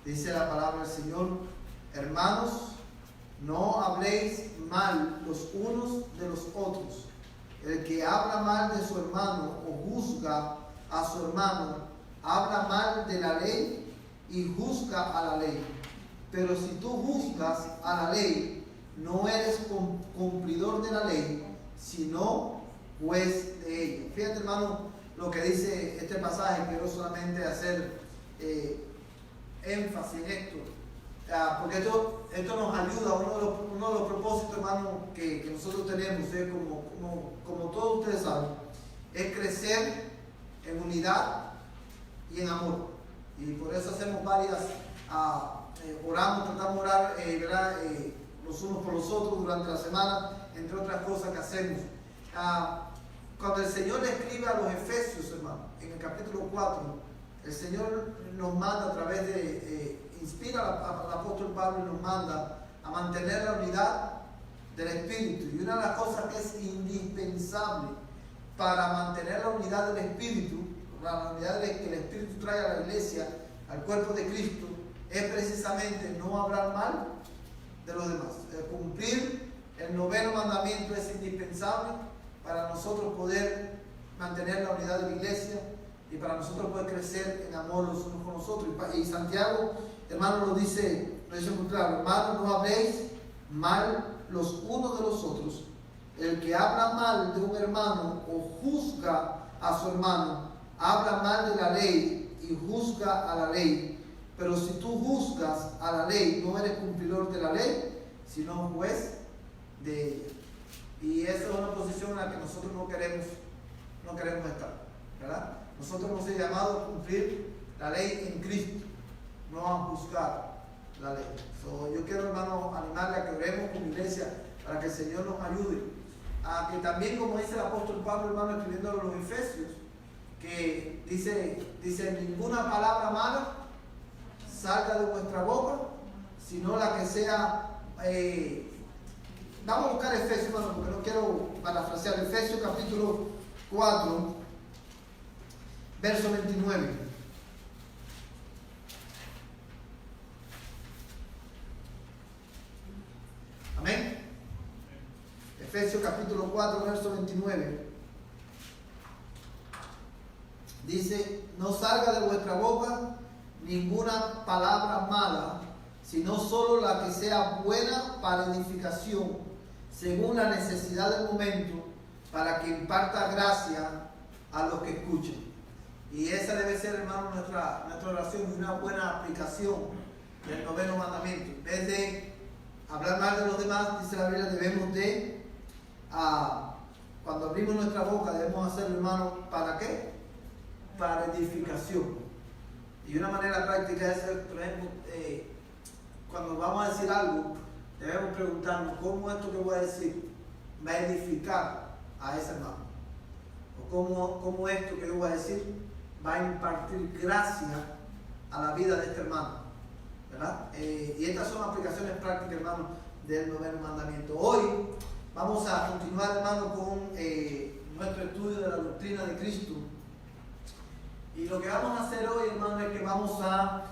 Dice la palabra del Señor: hermanos, no habléis mal los unos de los otros. El que habla mal de su hermano o juzga a su hermano, habla mal de la ley y juzga a la ley. Pero si tú juzgas a la ley, no eres cumplidor de la ley, sino juez de ella. Fíjate, hermano, lo que dice este pasaje. Quiero solamente hacer énfasis en esto, porque esto nos ayuda. Uno de los propósitos, hermano, que nosotros tenemos, como todos ustedes saben, es crecer en unidad y en amor. Y por eso hacemos varias, oramos, tratamos de orar, los unos por los otros durante la semana, entre otras cosas que hacemos. Cuando el Señor le escribe a los Efesios, hermano, en el capítulo 4, el Señor nos manda a través inspira al apóstol Pablo y nos manda a mantener la unidad del Espíritu. Y una de las cosas que es indispensable para mantener la unidad del Espíritu, la unidad que el Espíritu trae a la iglesia, al cuerpo de Cristo, es precisamente no hablar mal de los demás. Cumplir el 9º mandamiento es indispensable para nosotros poder mantener la unidad de la iglesia y para nosotros poder crecer en amor los unos con los otros. Y Santiago, hermano, lo dice muy claro: hermanos, no habléis mal los unos de los otros. El que habla mal de un hermano o juzga a su hermano, habla mal de la ley y juzga a la ley. Pero si tú juzgas a la ley, no eres cumplidor de la ley, sino juez de ella. Y esa es una posición en la que nosotros no queremos estar, ¿verdad? Nosotros nos hemos llamado a cumplir la ley en Cristo, no a juzgar la ley. Yo quiero, hermano, animarle a que oremos como iglesia para que el Señor nos ayude. A que también, como dice el apóstol Pablo, hermano, escribiendo a los Efesios, que dice ninguna palabra mala salga de vuestra boca, sino la que sea... vamos a buscar Efesios, hermano, porque no quiero parafrasear. Efesios capítulo 4, verso 29. Amén. Efesios capítulo 4, verso 29. Dice: no salga de vuestra boca ninguna palabra mala, sino solo la que sea buena para edificación, según la necesidad del momento, para que imparta gracia a los que escuchan. Y esa debe ser, hermano, nuestra oración, y una buena aplicación del 9º mandamiento. En vez de hablar mal de los demás, dice la Biblia, debemos de, cuando abrimos nuestra boca, debemos hacerlo, hermano, ¿para qué? Para edificación. Y una manera práctica es, por ejemplo, cuando vamos a decir algo, debemos preguntarnos cómo esto que voy a decir va a edificar a ese hermano, o cómo esto que yo voy a decir va a impartir gracia a la vida de este hermano, ¿verdad? Y estas son aplicaciones prácticas, hermano, del 9º mandamiento. Hoy vamos a continuar, hermano, con nuestro estudio de la doctrina de Cristo. Y lo que vamos a hacer hoy, hermano, es que vamos a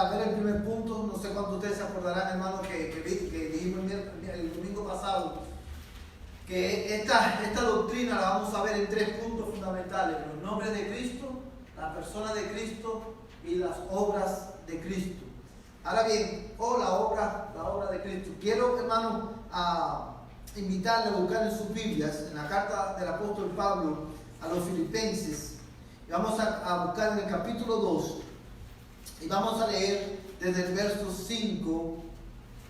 ver el primer punto. No sé cuántos de ustedes se acordarán, hermano, que dijimos el domingo pasado, que esta doctrina la vamos a ver en 3 puntos fundamentales: los nombres de Cristo, la persona de Cristo y las obras de Cristo. Ahora bien, la obra de Cristo. Quiero, hermano, invitarle a buscar en sus Biblias, en la carta del apóstol Pablo a los Filipenses. Vamos a buscar en el capítulo 2 y vamos a leer desde el verso 5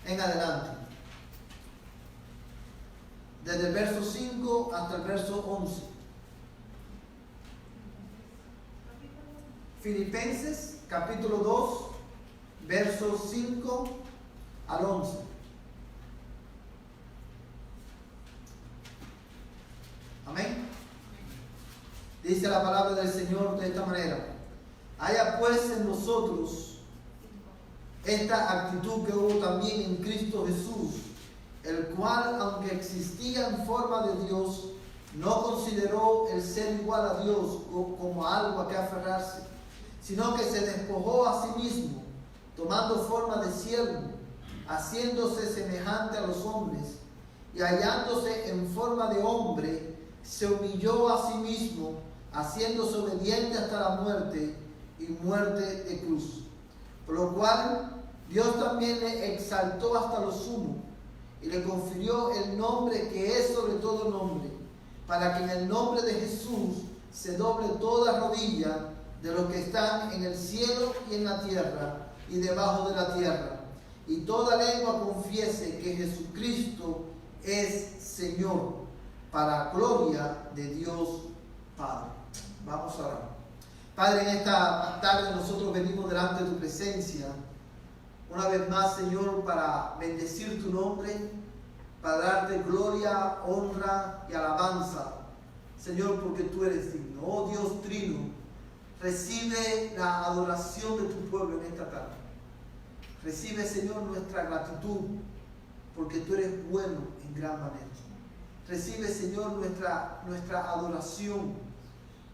en adelante. Desde el verso 5 hasta el verso 11. Filipenses capítulo 2, versos 5 al 11. Amén. Dice la palabra del Señor de esta manera: haya pues en nosotros esta actitud que hubo también en Cristo Jesús, el cual, aunque existía en forma de Dios, no consideró el ser igual a Dios como algo a que aferrarse, sino que se despojó a sí mismo, tomando forma de siervo, haciéndose semejante a los hombres, y hallándose en forma de hombre, se humilló a sí mismo, haciéndose obediente hasta la muerte, y muerte de cruz. Por lo cual Dios también le exaltó hasta lo sumo, y le confirió el nombre que es sobre todo nombre, para que en el nombre de Jesús se doble toda rodilla de los que están en el cielo y en la tierra y debajo de la tierra, y toda lengua confiese que Jesucristo es Señor, para gloria de Dios Padre. Vamos a orar. Padre, en esta tarde nosotros venimos delante de tu presencia, una vez más, Señor, para bendecir tu nombre, para darte gloria, honra y alabanza, Señor, porque tú eres digno. Oh Dios Trino, recibe la adoración de tu pueblo en esta tarde. Recibe, Señor, nuestra gratitud, porque tú eres bueno en gran manera. Recibe, Señor, nuestra adoración,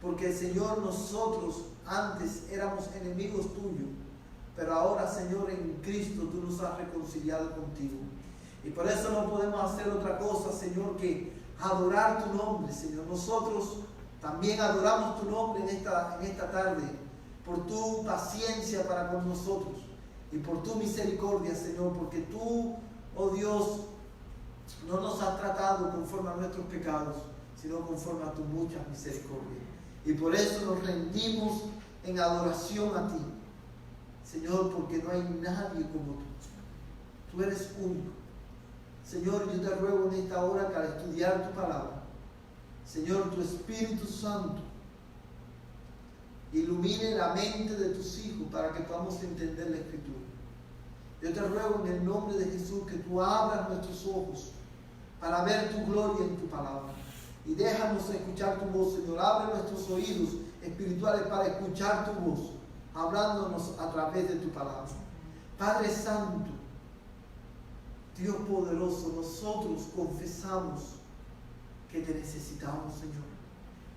porque, Señor, nosotros antes éramos enemigos tuyos, pero ahora, Señor, en Cristo tú nos has reconciliado contigo. Y por eso no podemos hacer otra cosa, Señor, que adorar tu nombre, Señor. Nosotros también adoramos tu nombre en esta tarde, por tu paciencia para con nosotros y por tu misericordia, Señor, porque tú, oh Dios, no nos has tratado conforme a nuestros pecados, sino conforme a tu mucha misericordia. Y por eso nos rendimos en adoración a ti, Señor, porque no hay nadie como tú. Tú eres único. Señor, yo te ruego en esta hora que al estudiar tu palabra, Señor, tu Espíritu Santo ilumine la mente de tus hijos para que podamos entender la Escritura. Yo te ruego en el nombre de Jesús que tú abras nuestros ojos para ver tu gloria en tu palabra. Y déjanos escuchar tu voz, Señor. Abre nuestros oídos espirituales para escuchar tu voz, hablándonos a través de tu palabra. Padre Santo, Dios poderoso, nosotros confesamos que te necesitamos, Señor.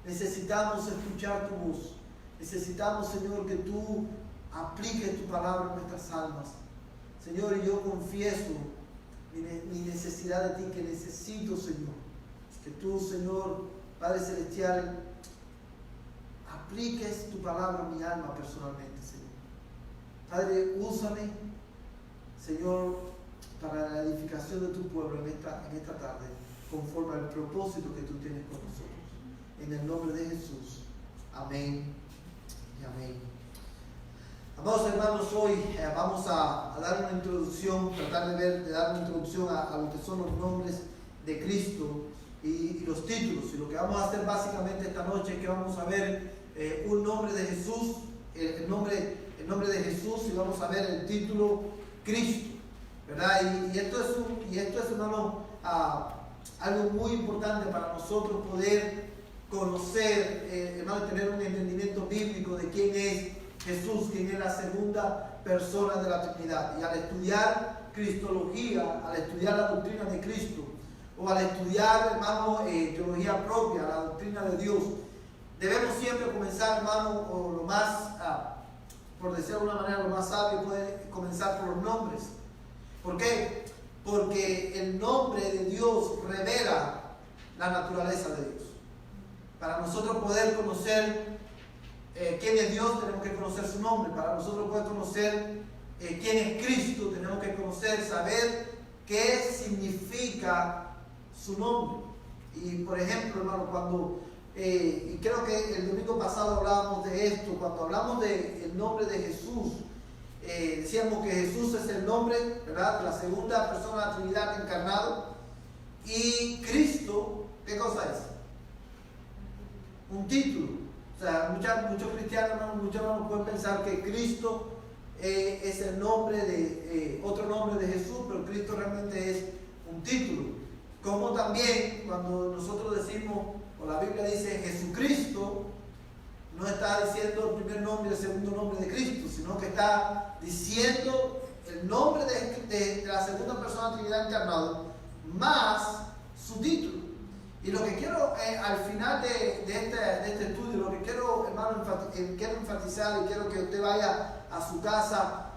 Necesitamos escuchar tu voz. Necesitamos, Señor, que tú apliques tu palabra en nuestras almas. Señor, y yo confieso mi necesidad de ti, que necesito, Señor, que tú, Señor, Padre Celestial, apliques tu palabra a mi alma personalmente, Señor. Padre, úsame, Señor, para la edificación de tu pueblo en esta tarde, conforme al propósito que tú tienes con nosotros. En el nombre de Jesús. Amén y amén. Amados hermanos, hoy vamos a dar una introducción, tratar de dar una introducción a lo que son los nombres de Cristo y los títulos. Y lo que vamos a hacer básicamente esta noche es que vamos a ver un nombre de Jesús, el nombre de Jesús, y vamos a ver el título Cristo, ¿verdad? Y esto es, hermano, algo muy importante para nosotros poder conocer, hermano, tener un entendimiento bíblico de quién es Jesús, quien es la segunda persona de la Trinidad. Y al estudiar cristología, al estudiar la doctrina de Cristo, o al estudiar, hermano, teología propia, la doctrina de Dios, debemos siempre comenzar, hermano, o lo más, por decirlo de una manera, lo más sabio puede comenzar por los nombres. ¿Por qué? Porque el nombre de Dios revela la naturaleza de Dios. Para nosotros poder conocer quién es Dios, tenemos que conocer su nombre. Para nosotros poder conocer quién es Cristo, tenemos que conocer, saber qué significa su nombre. Y por ejemplo, hermano, cuando, y creo que el domingo pasado hablábamos de esto, cuando hablamos del nombre de Jesús, decíamos que Jesús es el nombre, ¿verdad?, de la segunda persona de la Trinidad encarnado. Y Cristo, ¿qué cosa es? Un título. O sea, muchos cristianos, muchos hermanos pueden pensar que Cristo es el nombre de otro nombre de Jesús, pero Cristo realmente es un título. Como también cuando nosotros decimos, o la Biblia dice Jesucristo, no está diciendo el primer nombre y el segundo nombre de Cristo, sino que está diciendo el nombre de la segunda persona de la Trinidad encarnado más su título. Y lo que quiero al final de este estudio, lo que quiero, hermano, quiero enfatizar y quiero que usted vaya a su casa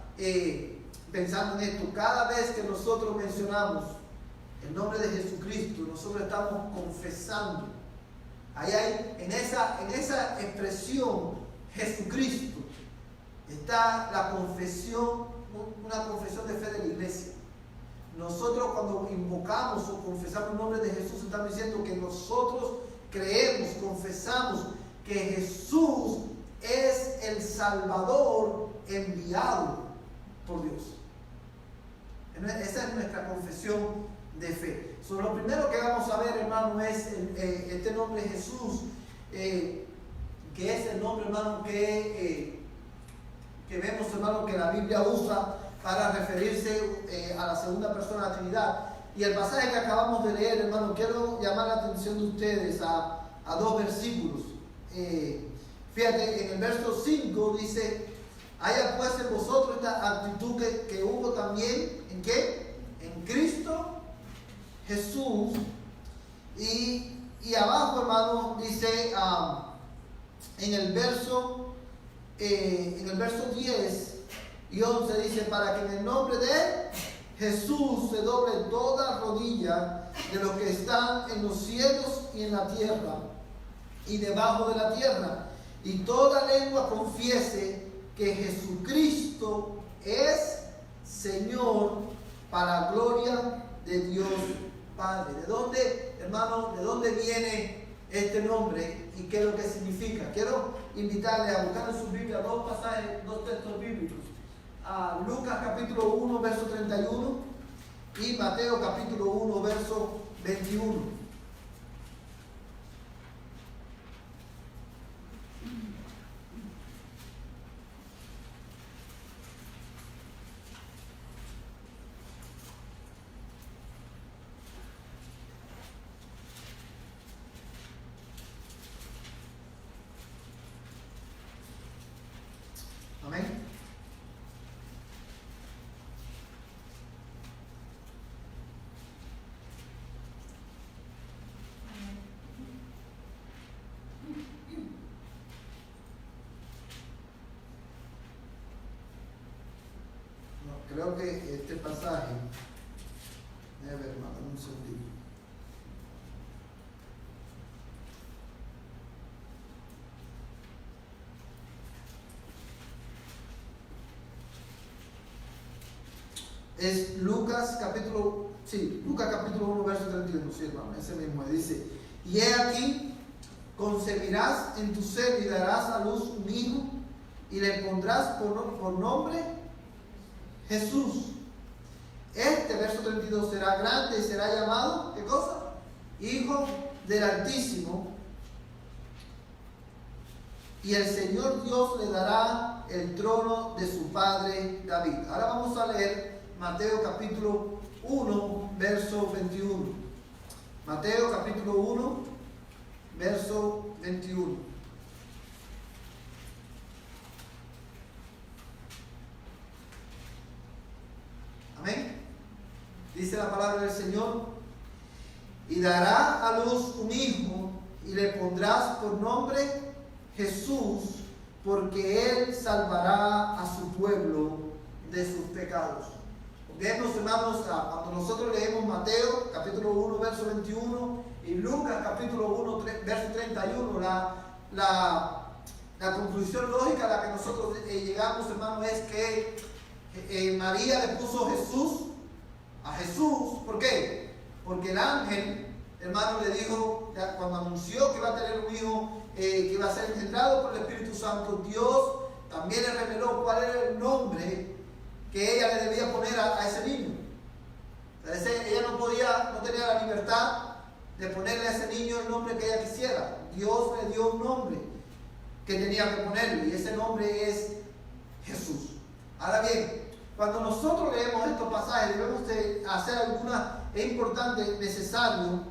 pensando en esto. Cada vez que nosotros mencionamos el nombre de Jesucristo, nosotros estamos confesando. Ahí hay, en esa expresión, Jesucristo, está la confesión, una confesión de fe de la iglesia. Nosotros cuando invocamos o confesamos el nombre de Jesús, estamos diciendo que nosotros creemos, confesamos que Jesús es el Salvador enviado por Dios. Esa es nuestra confesión de fe. Lo primero que vamos a ver, hermano, es este nombre Jesús, que es el nombre, hermano, que vemos, hermano, que la Biblia usa para referirse a la segunda persona de la Trinidad. Y el pasaje que acabamos de leer, hermano, quiero llamar la atención de ustedes a dos versículos. Fíjate, en el verso 5 dice: haya pues en vosotros esta actitud que hubo también, ¿en qué? En Cristo Jesús. Y abajo, hermano, dice en el verso 10 y 11 dice: para que en el nombre de Jesús se doble toda rodilla de los que están en los cielos y en la tierra y debajo de la tierra, y toda lengua confiese que Jesucristo es Señor, para gloria de Dios Padre. ¿De dónde, hermano, de dónde viene este nombre y qué es lo que significa? Quiero invitarle a buscar en su Biblia dos pasajes, dos textos bíblicos. Lucas capítulo 1, verso 31 y Mateo capítulo 1, verso 21. Amén. Creo que este pasaje, déjame ver, hermano, un segundito. Es Lucas capítulo 1, verso 31, sí, hermano, ese mismo, dice: y he aquí, concebirás en tu seno y darás a luz un hijo, y le pondrás por nombre Jesús. Este, verso 32, será grande y será llamado, ¿qué cosa? Hijo del Altísimo. Y el Señor Dios le dará el trono de su padre David. Ahora vamos a leer Mateo capítulo 1, verso 21. Mateo capítulo 1, verso 21. Amén. Dice la palabra del Señor: y dará a luz un hijo, y le pondrás por nombre Jesús, porque él salvará a su pueblo de sus pecados. Vemos, hermanos, cuando nosotros leemos Mateo capítulo 1, verso 21 y Lucas capítulo 1, verso 31, la conclusión lógica a la que nosotros llegamos, hermanos, es que María le puso Jesús a Jesús. ¿Por qué? Porque el ángel, hermano, le dijo, cuando anunció que iba a tener un hijo que iba a ser engendrado por el Espíritu Santo, Dios también le reveló cuál era el nombre que ella le debía poner a ese niño. Ella no tenía la libertad de ponerle a ese niño el nombre que ella quisiera. Dios le dio un nombre que tenía que ponerle, y ese nombre es Jesús. Ahora bien, cuando nosotros leemos estos pasajes, debemos de hacer es importante, necesario,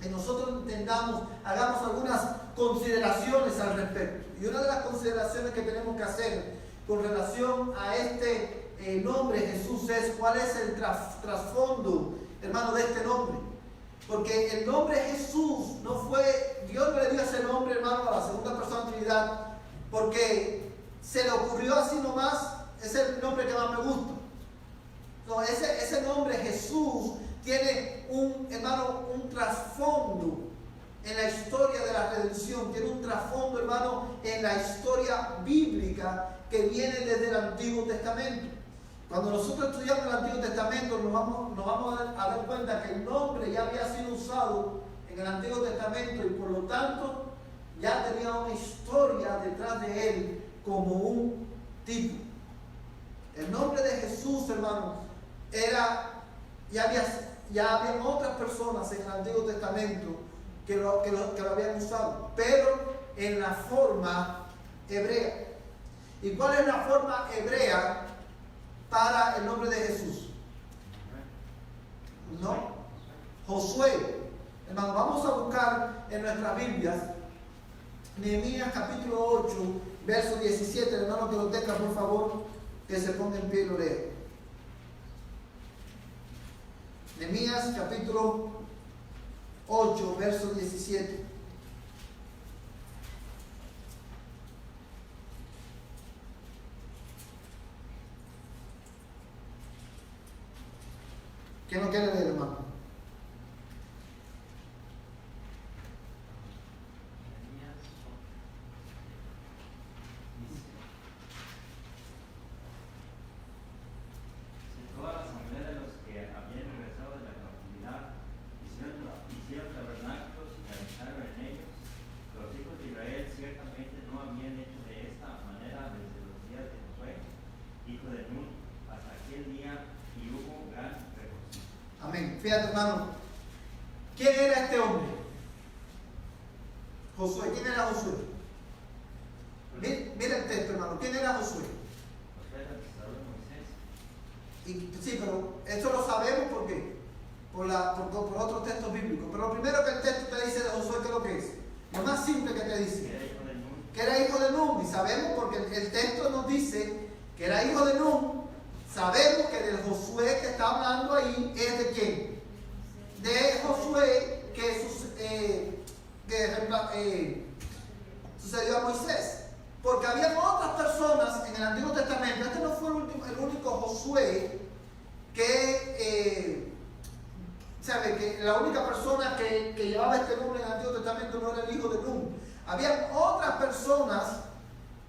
que nosotros hagamos algunas consideraciones al respecto. Y una de las consideraciones que tenemos que hacer con relación a este nombre Jesús es: ¿cuál es el trasfondo, hermano, de este nombre? Porque el nombre Jesús no fue, Dios no le dio ese nombre, hermano, a la segunda persona de la Trinidad, porque se le ocurrió así nomás, ese es el nombre que más me gusta. No, ese nombre Jesús tiene hermano, un trasfondo en la historia de la redención, tiene un trasfondo, hermano, en la historia bíblica que viene desde el Antiguo Testamento. Cuando nosotros estudiamos el Antiguo Testamento nos vamos a dar cuenta que el nombre ya había sido usado en el Antiguo Testamento y por lo tanto ya tenía una historia detrás de él como un tipo. El nombre de Jesús, hermano, ya había otras personas en el Antiguo Testamento que lo habían usado, pero en la forma hebrea. ¿Y cuál es la forma hebrea para el nombre de Jesús? ¿No? Josué. Hermano, vamos a buscar en nuestras Biblias Nehemías capítulo 8, verso 17. Hermano, que lo tenga, por favor, que se ponga en pie y lo lea. Nehemías capítulo 8, verso 17. ¿Quién no quiere leer, hermano? Fíjate, hermano, ¿quién era este hombre? Josué. ¿Quién era Josué? Mira el texto, hermano. ¿Quién era Josué? Sí, pero eso lo sabemos ¿por qué? Por otros textos bíblicos. Pero lo primero que el texto te dice de Josué, ¿qué es lo que es? Lo más simple que te dice. Que era hijo de Nun. Y sabemos porque el texto nos dice que era hijo de Nun. Sabemos que del Josué que está hablando ahí es de quién? De Josué que sucedió a Moisés. Porque había otras personas en el Antiguo Testamento. Este no fue el único Josué que la única persona que llevaba este nombre en el Antiguo Testamento no era el hijo de Nun. Había otras personas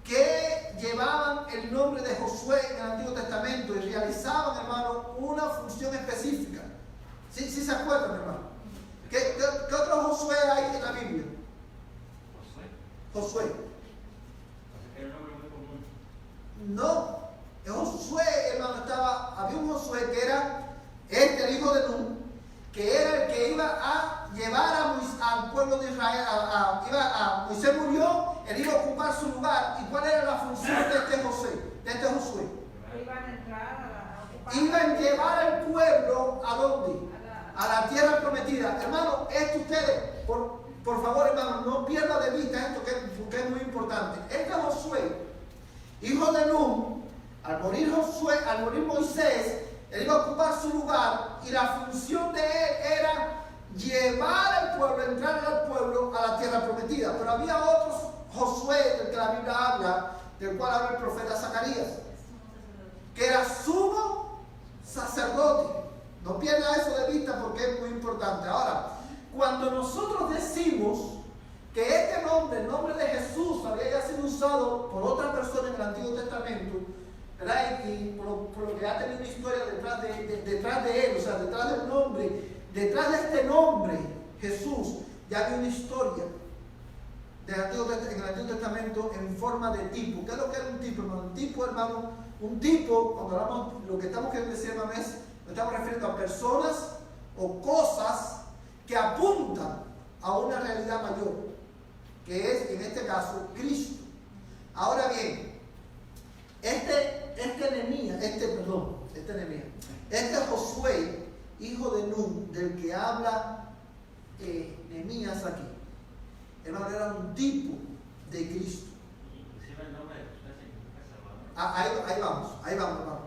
que llevaban el nombre de Josué en el Antiguo Testamento y realizaban, hermano, una función específica. ¿Sí se acuerdan, hermano? ¿Qué otro Josué hay en la Biblia? Josué. ¿Era un nombre muy común? No, Josué, hermano, había un Josué que era el hijo de Nun, que era el que iba a llevar al pueblo de Israel, Moisés murió, él iba a ocupar su lugar. ¿Y cuál era la función de este Josué? Iban a llevar al pueblo ¿a dónde? A la tierra prometida. Hermano, esto ustedes, por favor, hermano, no pierdan de vista esto que es muy importante. Este Josué, hijo de Nun, al morir Moisés, él iba a ocupar su lugar y la función de él era llevar al pueblo, entrar al pueblo a la tierra prometida. Pero había otros Josué del que la Biblia habla, del cual habla el profeta Zacarías, que era sumo sacerdote. No pierda eso de vista porque es muy importante. Ahora, cuando nosotros decimos que este nombre, el nombre de Jesús, había ya sido usado por otra persona en el Antiguo Testamento, ¿verdad? Y por lo que ha tenido una historia detrás de él, o sea, detrás del nombre, detrás de este nombre, Jesús, ya había una historia en el Antiguo Testamento en forma de tipo. ¿Qué es lo que era un tipo, hermano? Un tipo, cuando hablamos, lo que estamos queriendo decir, hermano, es, nos estamos refiriendo a personas o cosas que apuntan a una realidad mayor, que es, en este caso, Cristo. Ahora bien, este Josué, hijo de Nun, del que habla Nehemías aquí, hermano, era un tipo de Cristo. Inclusive el nombre de Josué significa salvador. Ahí vamos, hermano.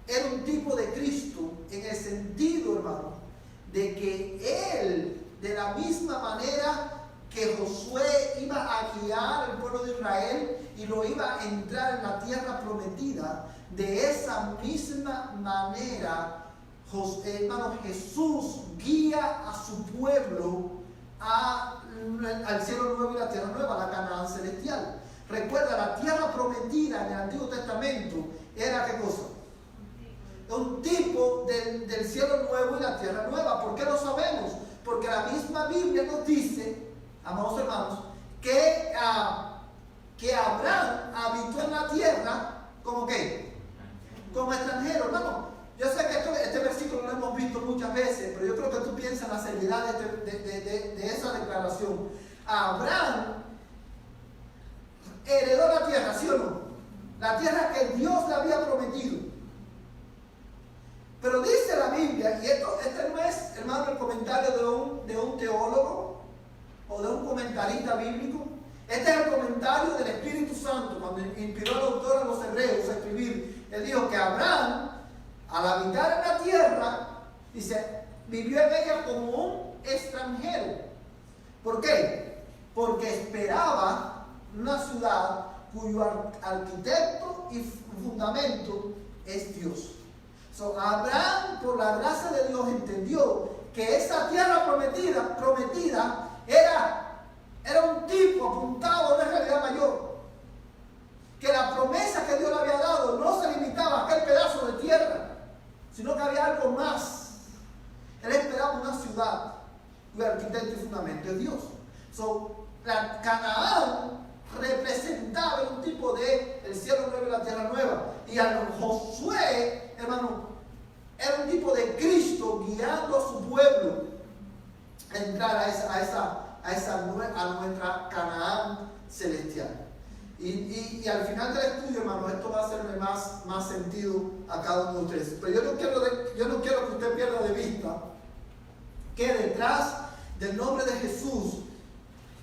Era un tipo de Cristo en el sentido, hermano, de que él, de la misma manera que Josué iba a guiar al pueblo de Israel y lo iba a entrar en la tierra prometida, de esa misma manera, hermano, Jesús guía a su pueblo al cielo nuevo y la tierra nueva, la Canaán celestial. Recuerda, la tierra prometida en el Antiguo Testamento era ¿qué cosa? Un tipo del cielo nuevo y la tierra nueva. ¿Por qué lo sabemos? Porque la misma Biblia nos dice, amados hermanos, que Abraham habitó en la tierra como ¿qué? Como extranjero. Hermano, yo sé que este versículo lo hemos visto muchas veces, pero yo creo que tú piensas en la seriedad de esa declaración. Abraham heredó la tierra, ¿sí o no? La tierra que Dios le había prometido. Pero dice la Biblia, y este no es, hermano, el comentario de un teólogo o de un comentarista bíblico. Este es el comentario del Espíritu Santo, cuando inspiró al autor a los hebreos a escribir. Él dijo que Abraham, al habitar en la tierra, dice, vivió en ella como un extranjero. ¿Por qué? Porque esperaba una ciudad cuyo arquitecto y fundamento es Dios. Abraham, por la gracia de Dios, entendió que esa tierra prometida era un tipo apuntado a una realidad mayor. Que la promesa que Dios le había dado no se limitaba a aquel pedazo de tierra, sino que había algo más. Él esperaba una ciudad cuyo arquitecto y fundamento es Dios. La Canaán representaba un tipo de el cielo nuevo y la tierra nueva. Y a Josué, hermano, era un tipo de Cristo guiando a su pueblo a entrar a nuestra Canaán celestial. Y al final del estudio, hermano, esto va a hacerme más sentido a cada uno de ustedes. Pero yo no quiero que usted pierda de vista que detrás del nombre de Jesús,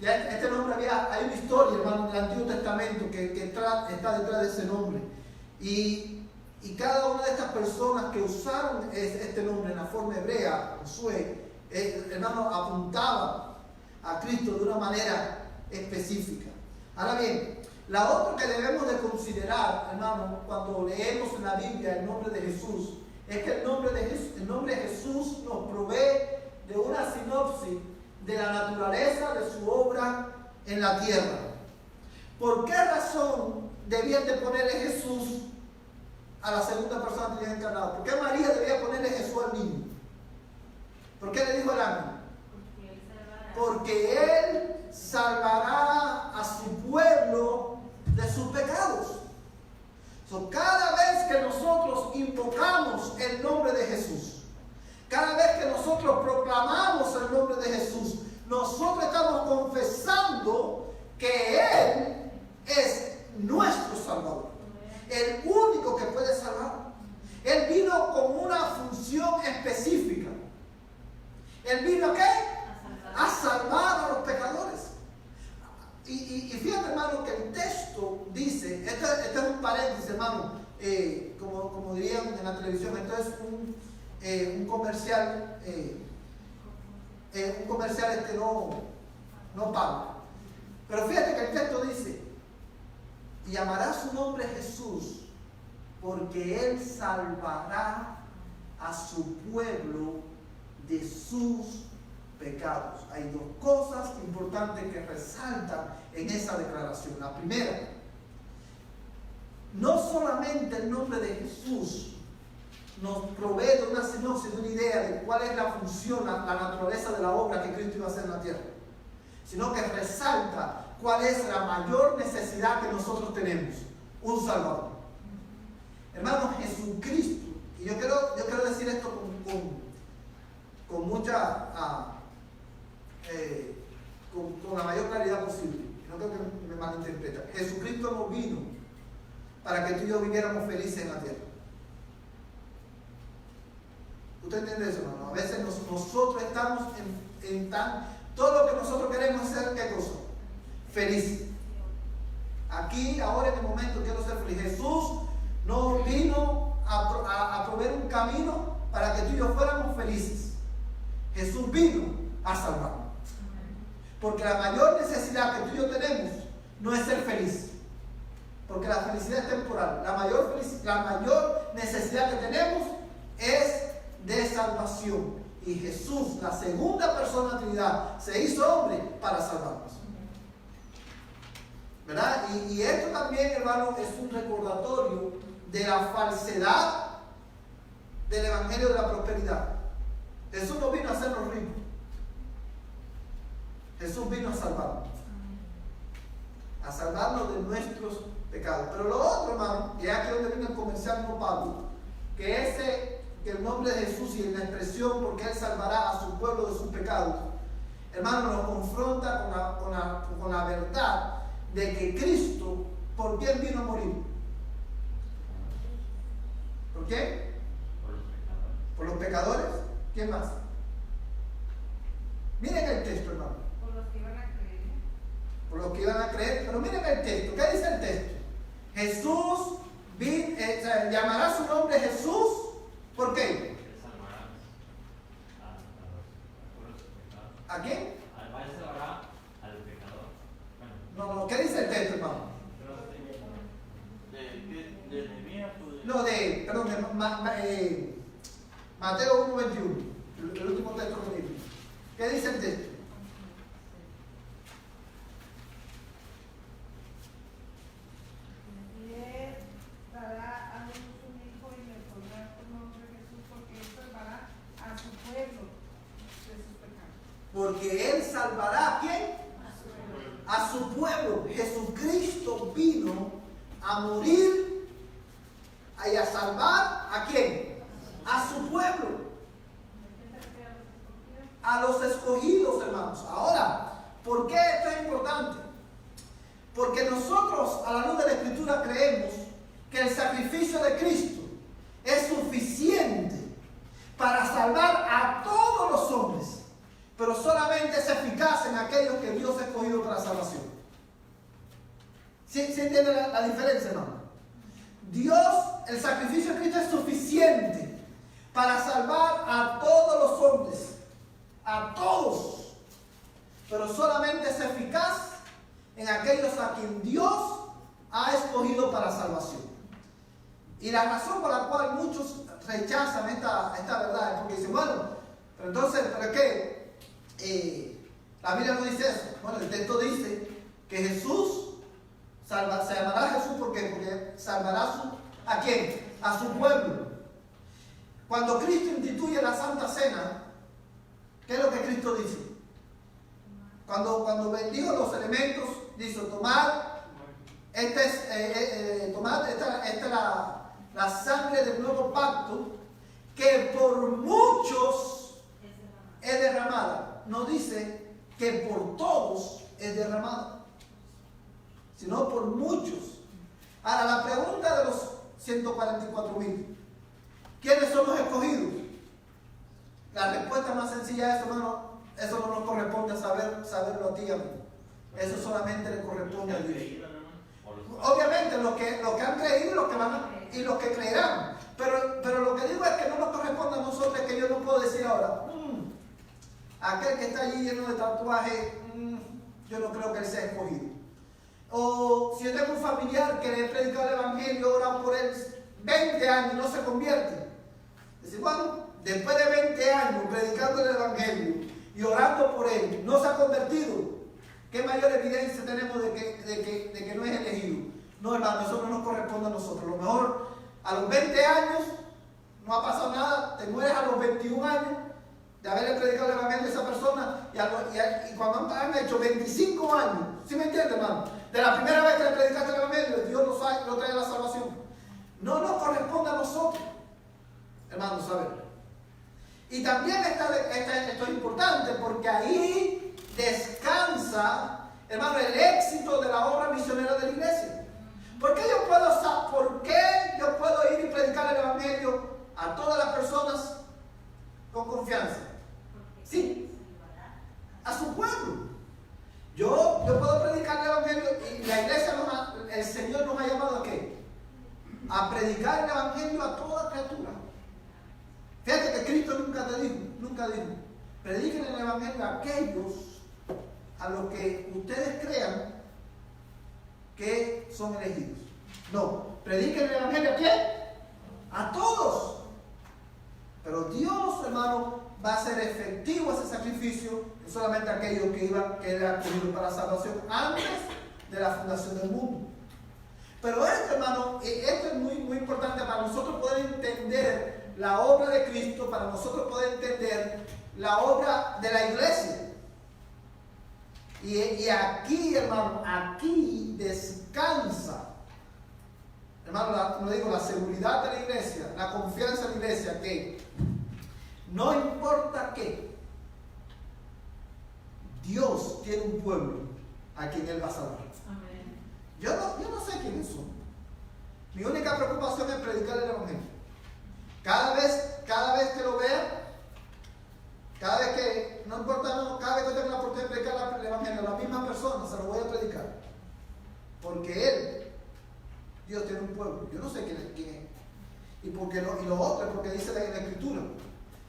este nombre hay una historia, hermano, en el Antiguo Testamento que está detrás de ese nombre. Y cada una de estas personas que usaron este nombre en la forma hebrea, Josué, hermano, apuntaba a Cristo de una manera específica. Ahora bien, la otra que debemos de considerar, hermano, cuando leemos en la Biblia el nombre de Jesús, es que el nombre de Jesús nos provee de una sinopsis de la naturaleza de su obra en la tierra. ¿Por qué razón debían de ponerle Jesús a la segunda persona que había encarnado? ¿Por qué María debía ponerle Jesús al niño? ¿Por qué le dijo el ángel? Porque Él salvará a su pueblo de sus pecados. Cada vez que nosotros invocamos el nombre de Jesús, cada vez que nosotros proclamamos el nombre de Jesús, nosotros estamos confesando que Él es nuestro Salvador, el único que puede salvar. Él vino con una función específica. Él vino ¿a qué? A salvar a los pecadores. Y fíjate, hermano, que el texto dice, este es un paréntesis, hermano, como dirían en la televisión, esto es un comercial, no pago. Pero fíjate que el texto dice, y llamará su nombre Jesús, porque Él salvará a su pueblo de sus pecados. Hay dos cosas importantes que resaltan en esa declaración. La primera, no solamente el nombre de Jesús nos provee de una sinopsis, de una idea de cuál es la función, la naturaleza de la obra que Cristo iba a hacer en la tierra, sino que resalta cuál es la mayor necesidad que nosotros tenemos: un Salvador. Hermano, Jesucristo, y yo quiero decir esto con mucha con la mayor claridad posible, no creo que me malinterpreten. Jesucristo no vino para que tú y yo viviéramos felices en la tierra. ¿Usted entiende eso, hermano? A veces nosotros estamos todo lo que nosotros queremos es ser, ¿qué cosa? Feliz. Aquí, ahora en el momento, quiero ser feliz. Jesús no vino a proveer un camino para que tú y yo fuéramos felices. Jesús vino a salvarnos. Porque la mayor necesidad que tú y yo tenemos no es ser feliz. Porque la felicidad es temporal. La mayor necesidad que tenemos es de salvación. Y Jesús, la segunda persona de la Trinidad, se hizo hombre para salvarnos. ¿Verdad? Y esto también, hermano, es un recordatorio de la falsedad del Evangelio de la prosperidad. Jesús no vino a hacernos ricos. Jesús vino a salvarnos. A salvarnos de nuestros pecados. Pero lo otro, hermano, y es aquí donde viene el comercial no Pablo, que el nombre de Jesús y en la expresión porque Él salvará a su pueblo de sus pecados, hermano, nos confronta con la verdad de que Cristo, ¿por quién vino a morir? ¿Por qué? Por los pecadores. ¿Quién más? Miren el texto, hermano. Por los que iban a creer. Por los que iban a creer. Pero miren el texto. ¿Qué dice el texto? Jesús llamará su nombre Jesús. ¿Por qué? ¿A quién? Salvará al pecador. No, ¿qué dice el texto, hermano? De Nehemías. No, Mateo 1:21, el último texto que leí. ¿Qué dice el texto? Y él dará a luz un hijo y le pondrá por nombre Jesús, porque él salvará a su pueblo de sus pecados. Porque Él salvará ¿a quién? A su pueblo. Jesucristo vino a morir y a salvar ¿a quién? A su pueblo. A los escogidos, hermanos. Ahora, ¿por qué esto es importante? Porque nosotros, a la luz de la Escritura, creemos que el sacrificio de Cristo es suficiente para salvar a todos los hombres, pero solamente es eficaz en aquellos que Dios ha escogido para salvación. ¿Sí entiende la diferencia, hermano? Dios, el sacrificio de Cristo es suficiente para salvar a todos los hombres, a todos, pero solamente es eficaz en aquellos a quien Dios ha escogido para salvación. Y la razón por la cual muchos rechazan esta verdad es porque dicen, bueno, pero entonces, ¿para qué? La Biblia no dice eso. Bueno, el texto dice que Jesús se llamará Jesús, ¿por qué? Porque salvará ¿a quién? A su pueblo. Cuando Cristo instituye la Santa Cena, ¿qué es lo que Cristo dice? Cuando bendijo los elementos, dice, tomad, esta es la sangre del nuevo pacto, que por muchos es derramada. No dice que por todos es derramada, sino por muchos. Ahora, la pregunta de los 144,000, ¿quiénes son los escogidos? La respuesta más sencilla es, hermano, eso no nos corresponde saberlo a ti y a mí. Eso solamente le corresponde a Dios. Obviamente los que han creído y los que creerán. Pero lo que digo es que no nos corresponde a nosotros, que yo no puedo decir ahora, aquel que está allí lleno de tatuajes, yo no creo que él sea escogido. O si yo tengo un familiar que le he predicado el Evangelio, oran por él 20 años y no se convierte. Decir, bueno, después de 20 años predicando el Evangelio y orando por él, no se ha convertido. ¿Qué mayor evidencia tenemos de que no es elegido? No, hermano, eso no nos corresponde a nosotros. A lo mejor a los 20 años no ha pasado nada, te mueres a los 21 años de haberle predicado el Evangelio a esa persona y cuando han hecho 25 años, ¿sí me entiende, hermano? De la primera vez que le predicaste el Evangelio, Dios lo trae a la salvación. No nos corresponde a nosotros, hermano, saberlo. Y también esto es importante porque ahí descansa, hermano, el éxito de la obra misionera de la iglesia. ¿Por qué yo puedo ir y predicar el Evangelio a todas las personas con confianza? Sí, a su pueblo. Yo puedo predicar el Evangelio y la iglesia, el Señor nos ha llamado ¿a qué? A predicar el Evangelio a toda criatura. Fíjate que Cristo nunca dijo, prediquen el evangelio a aquellos a los que ustedes crean que son elegidos. No, prediquen el evangelio ¿a quién? A todos. Pero Dios, hermano, va a hacer efectivo ese sacrificio no solamente a aquellos que eran escogidos para la salvación antes de la fundación del mundo. Pero esto, hermano, esto es muy, muy importante para nosotros poder entender la obra de Cristo, para nosotros poder entender la obra de la iglesia. Y aquí, hermano, aquí descansa, hermano, como digo, la seguridad de la iglesia, la confianza de la iglesia, que no importa qué, Dios tiene un pueblo a quien Él va a salvar. Amén. Yo no sé quiénes son. Mi única preocupación es predicar el evangelio. Cada vez que lo vea, cada vez que, no importa, no, cada vez que tenga la oportunidad de predicar el evangelio a la misma persona, se lo voy a predicar. Porque Él, Dios tiene un pueblo. Yo no sé quién es. Y lo otro es porque dice en la Escritura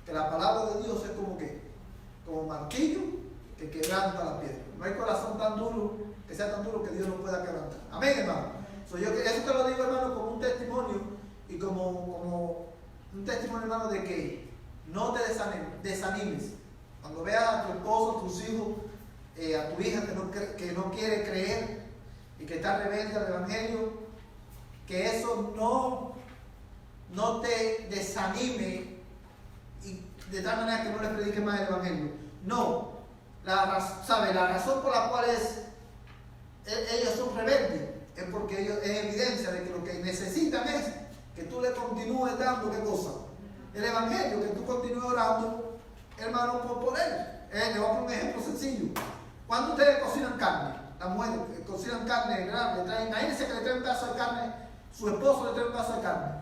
que la palabra de Dios es como martillo que quebranta la piedra. No hay corazón tan duro, que sea tan duro que Dios no pueda quebrantar. Amén, hermano. Eso te lo digo, hermano, como un testimonio y como un testimonio, hermano, de que no te desanimes. Cuando veas a tu esposo, a tus hijos, a tu hija que no quiere creer y que está rebelde al evangelio, que eso no te desanime y de tal manera que no les predique más el evangelio. No, la razón por la cual ellos son rebeldes es porque ellos, es evidencia de que lo que necesitan es que tú le continúes dando ¿qué cosa? El evangelio, que tú continúes orando, hermano, por él. Le voy a poner un ejemplo sencillo. Cuando ustedes cocinan carne, las mujeres cocinan carne, imagínense que le traen un pedazo de carne, su esposo le trae un pedazo de carne,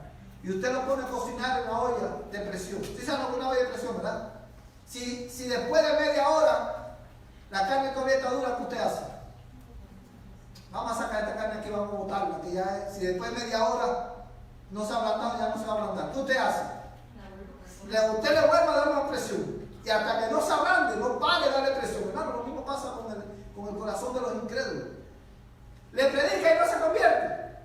y usted lo pone a cocinar en una olla de presión. ¿Sí saben lo que es una olla de presión, verdad? Si después de media hora la carne todavía está dura, ¿qué usted hace? Vamos a sacar esta carne aquí, vamos a botarla, que ya si después de media hora no se ha ablandado, ya no se va a ablandar. ¿Qué usted hace? Usted le vuelve a dar más presión. Y hasta que no se ablande, no pare de darle presión. Hermano, lo mismo pasa con el corazón de los incrédulos. Le predica y no se convierte.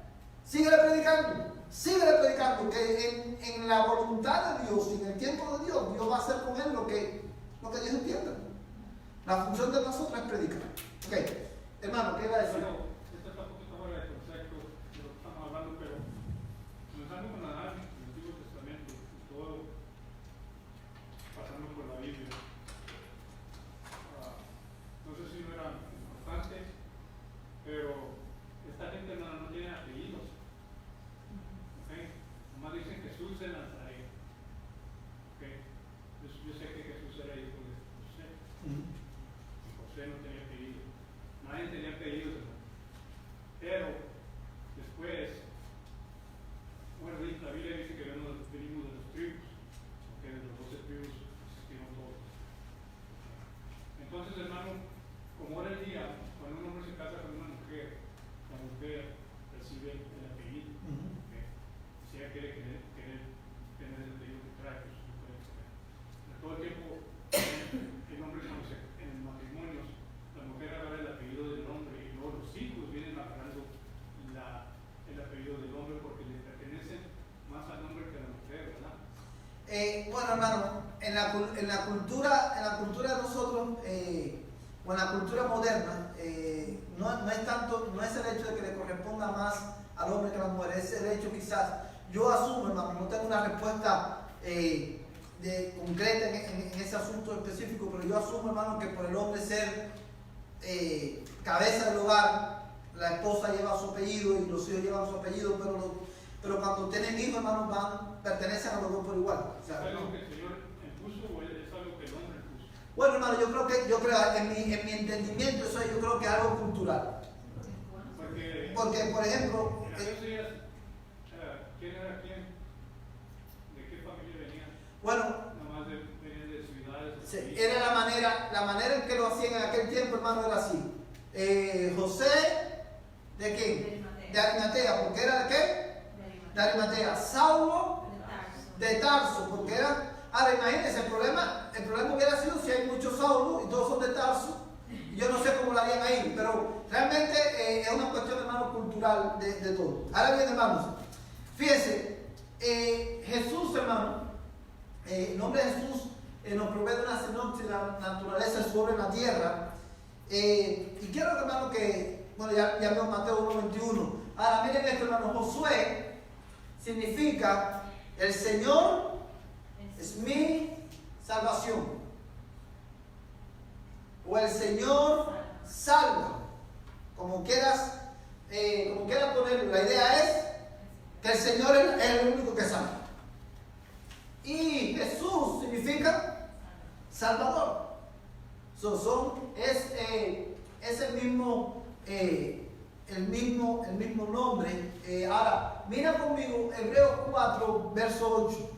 Síguele predicando, que en la voluntad de Dios y en el tiempo de Dios, Dios va a hacer con él lo que Dios entienda. La función de nosotros es predicar. Ok, hermano, ¿qué va a decir? Bueno, esto está un poquito fuera de contexto de lo que estamos hablando, pero comenzando con Adán, el Antiguo Testamento, y todo, pasando por la Biblia. No sé si no era importante, pero esta gente no tiene apellidos. ¿Okay? Nomás dicen Jesús de Nazaret. ¿Okay? Yo sé que Jesús era hijo de José. José no tenía apellido. Nadie tenía apellido. Pero después, bueno, la Biblia dice que venimos de los tribus. ¿Okay? De los 12 tribus existieron todos. Entonces, hermano, como era el día, cuando un hombre se casa con una mujer, la mujer recibe el apellido. Si ella quiere tener el apellido que trae, pues no puede tener. Todo el tiempo, el hombre en el matrimonio, la mujer agarra el apellido del hombre y luego los hijos vienen agarrando el apellido del hombre porque le pertenecen más al hombre que a la mujer, ¿verdad? Bueno, hermano, en la cultura de nosotros, o en la cultura moderna, no es el hecho de que le corresponda más al hombre que a la mujer, es el hecho quizás, yo asumo, hermano, no tengo una respuesta concreta en ese asunto específico, pero yo asumo, hermano, que por el hombre ser cabeza del hogar, la esposa lleva su apellido y los hijos llevan su apellido, pero cuando tienen hijos, hermano, pertenecen a los dos por igual. O sea, ¿es algo que el Señor impuso o es algo que el hombre impuso? Bueno, hermano, yo creo en mi entendimiento, eso yo creo que es algo cultural. Porque por ejemplo, en aquellos días, ¿quién era quién? ¿De qué familia venían? Bueno, Nomás venían de ciudades. sí, era la manera en que lo hacían en aquel tiempo, hermano, era así. José, ¿de quién? De Arimatea, porque era de qué? De Arimatea. Saulo, de Tarso, porque era Ahora imagínense, el problema hubiera sido si hay muchos Saulos y todos son de Tarso. Yo no sé cómo lo harían ahí, pero realmente es una cuestión, hermano, cultural de todo. Ahora bien, hermanos, fíjense, Jesús, hermano, el nombre de Jesús nos provee de una sinopsis de la naturaleza sobre la tierra. Y quiero, hermano, que, bueno, ya veo Mateo 1:21. Ahora miren esto, hermano, Josué significa el Señor es mi salvación. O el Señor salva. Como quieras ponerlo. La idea es que el Señor es el único que salva. Y Jesús significa Salvador. Es el mismo nombre. Ahora, mira conmigo Hebreos 4, verso 8.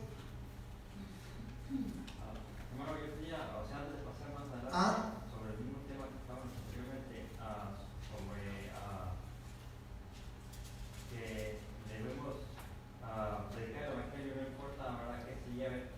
Bueno, yo tenía, o sea, antes de pasar más adelante, sobre el mismo tema que estábamos anteriormente, sobre que debemos predicar el Evangelio, no importa, ¿verdad?, que se lleve.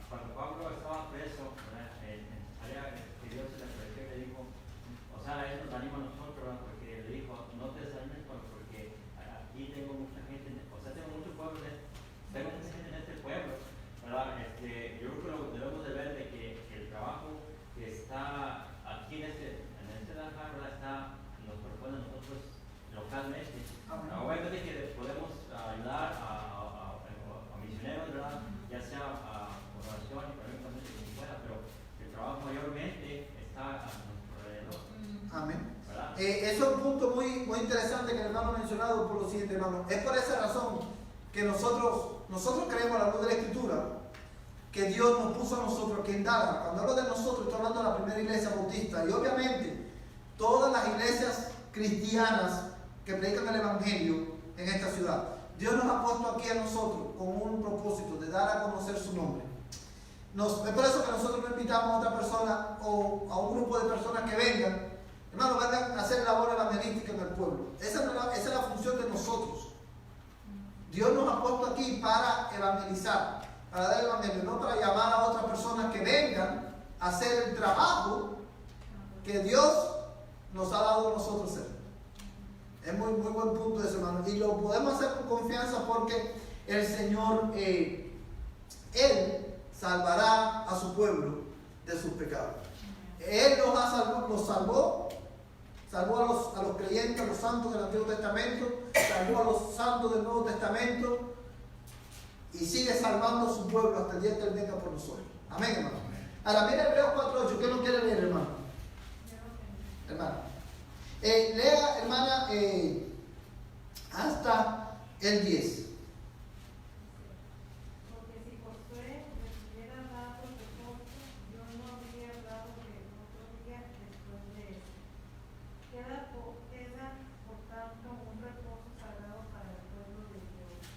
Cuando Pablo estaba preso, ¿verdad?, en Cesarea, que Dios se le apareció y le dijo, o sea, eso nos anima a nosotros, ¿verdad?, porque le dijo, no te desanimes, porque aquí tengo mucha gente, o sea, tengo mucho pueblo, tengo mucha gente en este pueblo, ¿verdad? Yo creo que debemos de ver de que el trabajo que está aquí en este lugar, ¿verdad?, nos propone a nosotros localmente. Obviamente que podemos ayudar a misioneros, ¿verdad?, ya sea por oración y económicamente como fuera, pero el trabajo mayormente está a nuestro alrededor. Amén. ¿Verdad? Eso es un punto muy, muy interesante que el hermano ha mencionado por lo siguiente, hermano. Es por esa razón que nosotros creemos a la luz de la Escritura que Dios nos puso a nosotros aquí en Dallas. Cuando hablo de nosotros, estoy hablando de la primera iglesia bautista. Y obviamente, todas las iglesias cristianas que predican el Evangelio en esta ciudad. Dios nos ha puesto aquí a nosotros con un propósito de dar a conocer su nombre. Es por eso que nosotros no invitamos a otra persona o a un grupo de personas que vengan, hermano, vengan a hacer labor evangelística en el pueblo. Esa es la función de nosotros. Dios nos ha puesto aquí para evangelizar, para dar el evangelio, no para llamar a otras personas que vengan a hacer el trabajo que Dios nos ha dado a nosotros hacer. Es muy, muy buen punto ese, hermano. Y lo podemos hacer con confianza porque el Señor, Él salvará a su pueblo de sus pecados. Él nos salvó a los creyentes, a los santos del Antiguo Testamento, salvó a los santos del Nuevo Testamento y sigue salvando a su pueblo hasta el día que Él venga por nosotros. Amén, hermano. Ahora, mira Hebreos 4:8. ¿Qué no quiere leer, hermano? Hermano. Lea, hermana, hasta el 10. Porque si Josué les hubiera dado reposo, yo no habría dado de otro día después de eso. Queda por tanto un reposo sagrado para el pueblo de Dios.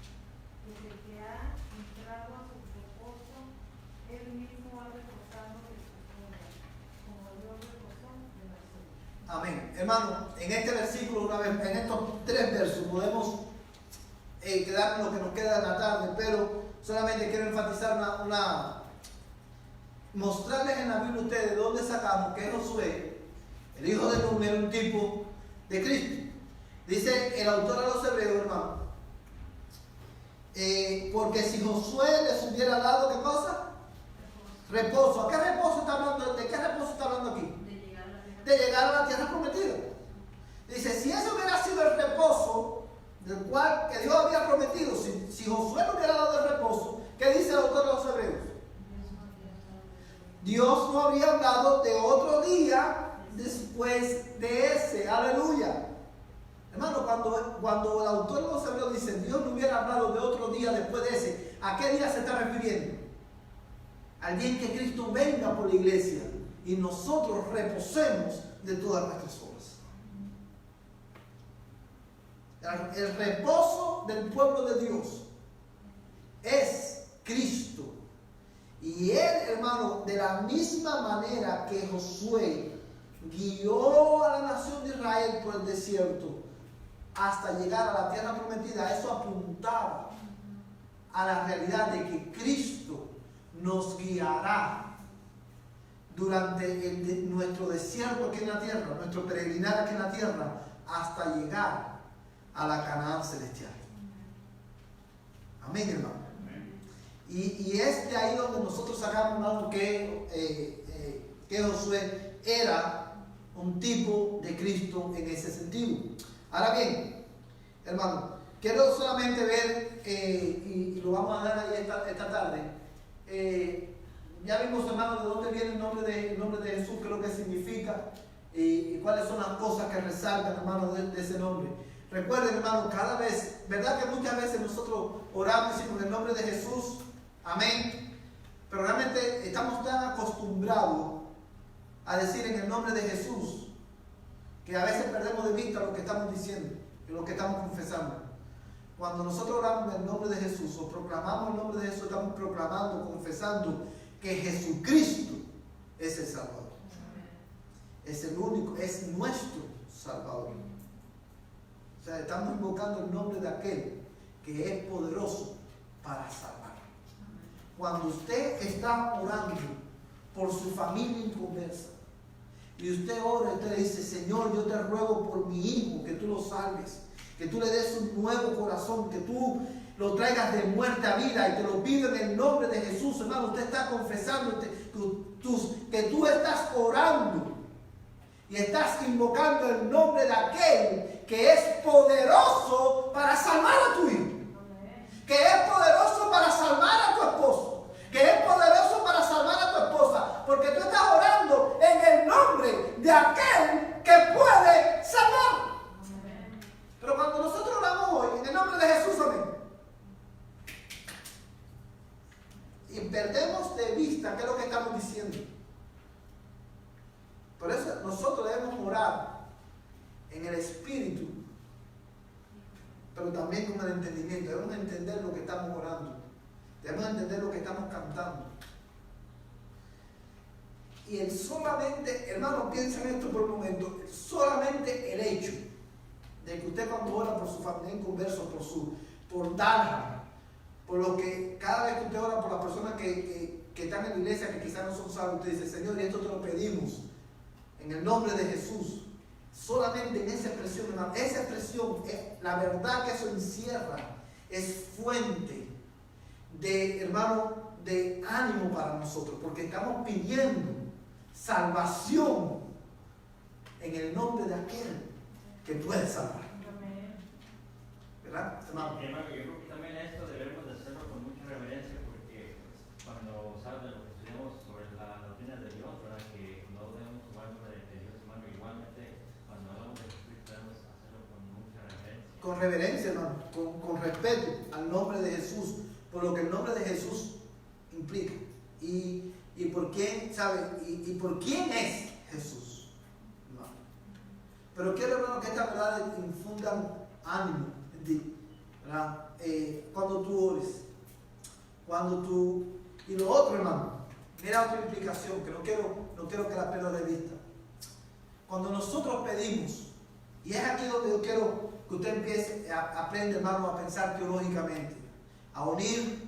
Desde que ha entrado a su reposo, él mismo ha reposado de sus obras, como Dios reposó de las suyas. Amén. Hermano, en este versículo, una vez, en estos 3 versos, podemos quedar en lo que nos queda en la tarde, pero solamente quiero enfatizar mostrarles en la Biblia a ustedes de dónde sacamos que Josué, el hijo de Nun, era un tipo de Cristo. Dice el autor a los Hebreos, hermano, porque si Josué les hubiera dado, ¿qué cosa? Reposo. ¿A qué reposo está hablando? ¿De qué reposo está hablando aquí? De llegar a la tierra prometida. Dice, si ese hubiera sido el reposo del cual que Dios había prometido, si Josué no hubiera dado el reposo, ¿qué dice el autor de los Hebreos? Dios no habría hablado de otro día después de ese. Aleluya. Hermano, cuando el autor de los Hebreos dice Dios no hubiera hablado de otro día después de ese, ¿a qué día se está refiriendo? Al día en que Cristo venga por la iglesia y nosotros reposemos de todas nuestras obras. El reposo del pueblo de Dios es Cristo. Y Él, hermano, de la misma manera que Josué guió a la nación de Israel por el desierto hasta llegar a la tierra prometida, eso apuntaba a la realidad de que Cristo nos guiará durante nuestro desierto aquí en la tierra, nuestro peregrinar aquí en la tierra, hasta llegar a la Canaán celestial. Amén, hermano. Y es de ahí donde nosotros sacamos, hermano, que Josué era un tipo de Cristo en ese sentido. Ahora bien, hermano, quiero solamente ver, y lo vamos a dar ahí esta tarde, ya vimos, hermano, de dónde viene el nombre de Jesús, qué es lo que significa, y cuáles son las cosas que resaltan, hermano, de ese nombre. Recuerden, hermano, cada vez, ¿verdad que muchas veces nosotros oramos y decimos en el nombre de Jesús? Amén. Pero realmente estamos tan acostumbrados a decir en el nombre de Jesús que a veces perdemos de vista lo que estamos diciendo y lo que estamos confesando. Cuando nosotros oramos en el nombre de Jesús o proclamamos el nombre de Jesús, estamos proclamando, confesando que Jesucristo es el Salvador. Es el único, es nuestro Salvador. O sea, estamos invocando el nombre de aquel que es poderoso para salvar. Cuando usted está orando por su familia inconversa y usted ora y usted le dice: Señor, yo te ruego por mi hijo que tú lo salves, que tú le des un nuevo corazón, que tú lo traigas de muerte a vida, y te lo pido en el nombre de Jesús, hermano. Usted está confesando que tú estás orando y estás invocando el nombre de aquel que es poderoso para salvar a tu hijo, que es poderoso para salvar a tu esposo, que es poderoso para salvar a tu esposa, porque tú estás orando en el nombre de aquel que puede salvar. Pero cuando nosotros oramos hoy en el nombre de Jesús, amén, y perdemos de vista qué es lo que estamos diciendo. Por eso nosotros debemos orar en el espíritu, pero también con el entendimiento. Debemos entender lo que estamos orando, debemos entender lo que estamos cantando. Y el solamente, hermano, piensen esto por un momento, solamente el hecho de que usted, cuando ora por su familia inconverso, por Dalha, por lo que cada vez que usted ora por las personas que están en la iglesia, que quizás no son salvos, usted dice: Señor, y esto te lo pedimos en el nombre de Jesús. Solamente en esa expresión, hermano, esa expresión, la verdad que eso encierra, es fuente de, hermano, de ánimo para nosotros, porque estamos pidiendo salvación en el nombre de aquel que puede salvar. ¿Verdad, hermano? Yo creo que también esto debemos de hacerlo con mucha reverencia, porque cuando saben lo que estudiamos sobre la doctrina de Dios, ¿verdad? Que no debemos tomar el nombre de Dios, hermano. Igualmente, cuando hablamos de Jesucristo, debemos hacerlo con mucha reverencia. Con reverencia, hermano, con respeto al nombre de Jesús, por lo que el nombre de Jesús implica. Y por quién, ¿sabe? Y por quién es Jesús. No. Pero quiero, hermano, que estas verdades infundan ánimo en ti, ¿verdad? Cuando tú ores, y lo otro, hermano, mira otra implicación que no quiero que la pierda de vista. Cuando nosotros pedimos, y es aquí donde yo quiero que usted empiece a aprender, hermano, a pensar teológicamente, a unir